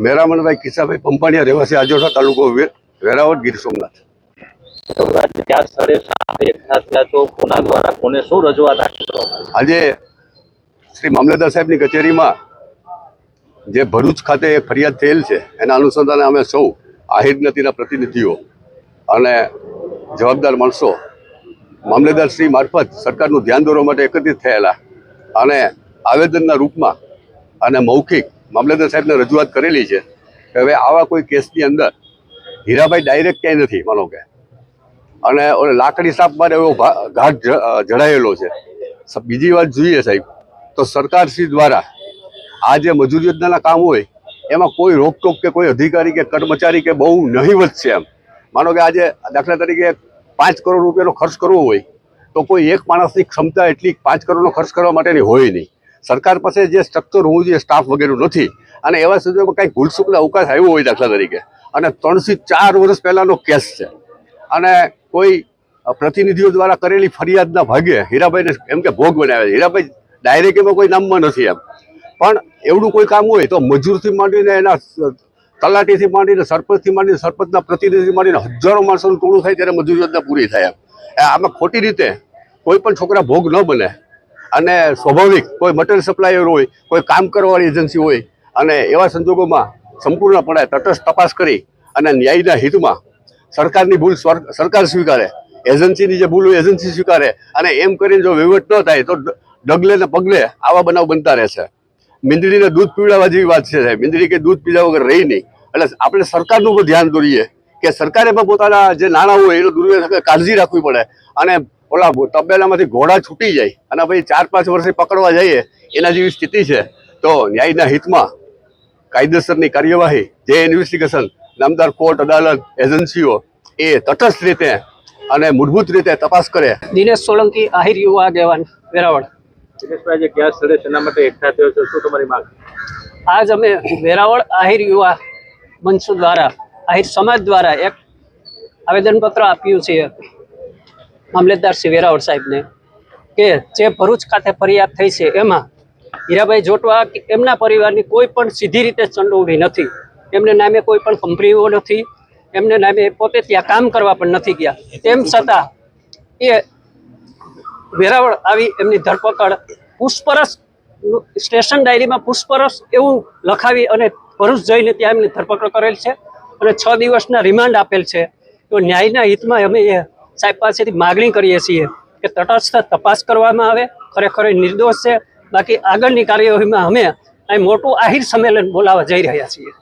મેરામણભાઈ કિસ્સાભાઈ પંપાણીયા, રહેવાસી આજોઠા, તાલુકો વેરાવળ, ગીર સોમનાથ। ત્યાં સ્થળે એકઠા થયા તો કોના દ્વારા કોને શું રજૂઆત આપી? આજે શ્રી મામલતદાર સાહેબની કચેરીમાં જે ભરૂચ ખાતે એક ફરિયાદ થયેલ છે, એના અનુસંધાને અમે સૌ આહિર જ્ઞાતિના પ્રતિનિધિઓ અને જવાબદાર માણસો મામલતદાર શ્રી મારફત સરકારનું ધ્યાન દોરવા માટે એકત્રિત થયેલા અને આવેદનના રૂપમાં અને મૌખિક મામલતદાર સાહેબને રજૂઆત કરેલી છે કે હવે આવા કોઈ કેસની અંદર હીરાભાઈ ડાયરેક્ટ ક્યાંય નથી, માનો કે, અને લાકડી સાપ માટે એવો ઘાટ જડાયેલો છે। બીજી વાત જોઈએ સાહેબ, તો સરકારશ્રી દ્વારા આ જે મજૂર યોજનાના કામ હોય એમાં કોઈ રોકટોક કે કોઈ અધિકારી કે કર્મચારી કે બહુ નહીવત છે। એમ માનો કે આજે દાખલા તરીકે 5 કરોડ રૂપિયાનો ખર્ચ કરવો હોય તો કોઈ એક માણસની ક્ષમતા એટલી 5 કરોડનો ખર્ચ કરવા માટેની હોય નહીં। સરકાર પાસે જે સ્ટ્રક્ચર હોવું જોઈએ, સ્ટાફ વગેરે નથી, અને એવા સંજોગોમાં કંઈક ભૂલચૂકનો અવકાશ આવ્યો હોય દાખલા તરીકે, અને 3 થી 4 વર્ષ પહેલાંનો કેસ છે, અને કોઈ પ્રતિનિધિઓ દ્વારા કરેલી ફરિયાદના ભાગે હીરાભાઈને એમ કે ભોગ બનાવે છે। હીરાભાઈ ડાયરેક્ટ એમાં કોઈ નામમાં નથી એમ, પણ એવડું કોઈ કામ હોય તો મજૂરથી માંડીને એના તલાટીથી માંડીને સરપંચથી માંડીને સરપંચના પ્રતિનિધિથી માંડીને હજારો માણસોનું ટોળું થાય ત્યારે મજૂર યોજના પૂરી થાય એમ। આમાં ખોટી રીતે કોઈ પણ છોકરા ભોગ ન બને, અને સ્વાભાવિક કોઈ મટીરિયલ સપ્લાયર હોય, કોઈ કામ કરવાવાળી એજન્સી હોય, અને એવા સંજોગોમાં સંપૂર્ણપણે તટસ્થ તપાસ કરી અને ન્યાયના હિતમાં સરકારની ભૂલ સરકાર સ્વીકારે, એજન્સીની જે ભૂલ હોય એજન્સી સ્વીકારે, અને એમ કરીને જો વહીવટ ન થાય તો ડગલે ને પગલે આવા બનાવ બનતા રહેશે। મીંદડીને દૂધ પીવડાવવા જેવી વાત છે સાહેબ, મીંદડી કે દૂધ પીધા વગર રહી નહીં। એટલે આપણે સરકારનું પણ ધ્યાન દોરીએ કે સરકારે પણ પોતાના જે નાણાં હોય એનો દુરુપયોગ કાળજી રાખવી પડે, અને ઓલા તબેલામાંથી ઘોડા છૂટી જાય અને ભાઈ 4-5 વર્ષે પકડવા જઈએ એના જેવી સ્થિતિ છે। તો ન્યાયના હિતમાં કાયદેસરની કાર્યવાહી, જે ઇન્વેસ્ટિગેશન નામદાર કોર્ટ, અદાલત, એજન્સીઓ એ તટસ્થ રીતે અને મૂળભૂત રીતે તપાસ કરે। દિનેશ સોલંકી, આહિર યુવા આગેવાન, વેરાવળ। દિનેશભાઈ, જે ક્યાં સ્થળે શેના માટે એકઠા થયો છે, શું તમારી માંગ? આજ અમે વેરાવળ આહિર યુવા મંચ દ્વારા, આહિર સમાજ દ્વારા એક આવેદનપત્ર આપ્યું છે મામલતદાર શ્રી વેરાવળ સાહેબને કે જે ભરૂચ ખાતે ફરિયાદ થઈ છે એમાં હીરાભાઈ જોટવા એમના પરિવારની કોઈ પણ સીધી રીતે સંડોવણી નથી। એમને નામે કોઈ પણ કંપનીઓ નથી, એમને નામે પોતે ત્યાં કામ કરવા પણ નથી ગયા, તેમ છતાં એ વેરાવળ આવી એમની ધરપકડ પૂછપરછ સ્ટેશન ડાયરીમાં પૂછપરછ એવું લખાવી અને ભરૂચ જઈને ત્યાં એમની ધરપકડ કરેલ છે અને 6 દિવસના રિમાન્ડ આપેલ છે। તો ન્યાયના હિતમાં અમે એ સાહેબ પાસેથી માગણી કરીએ છીએ કે તટસ્થ તપાસ કરવામાં આવે, ખરેખર નિર્દોષ છે। બાકી આગળની કાર્યવાહીમાં અમે અહીં મોટું આહિર સંમેલન બોલાવવા જઈ રહ્યા છીએ।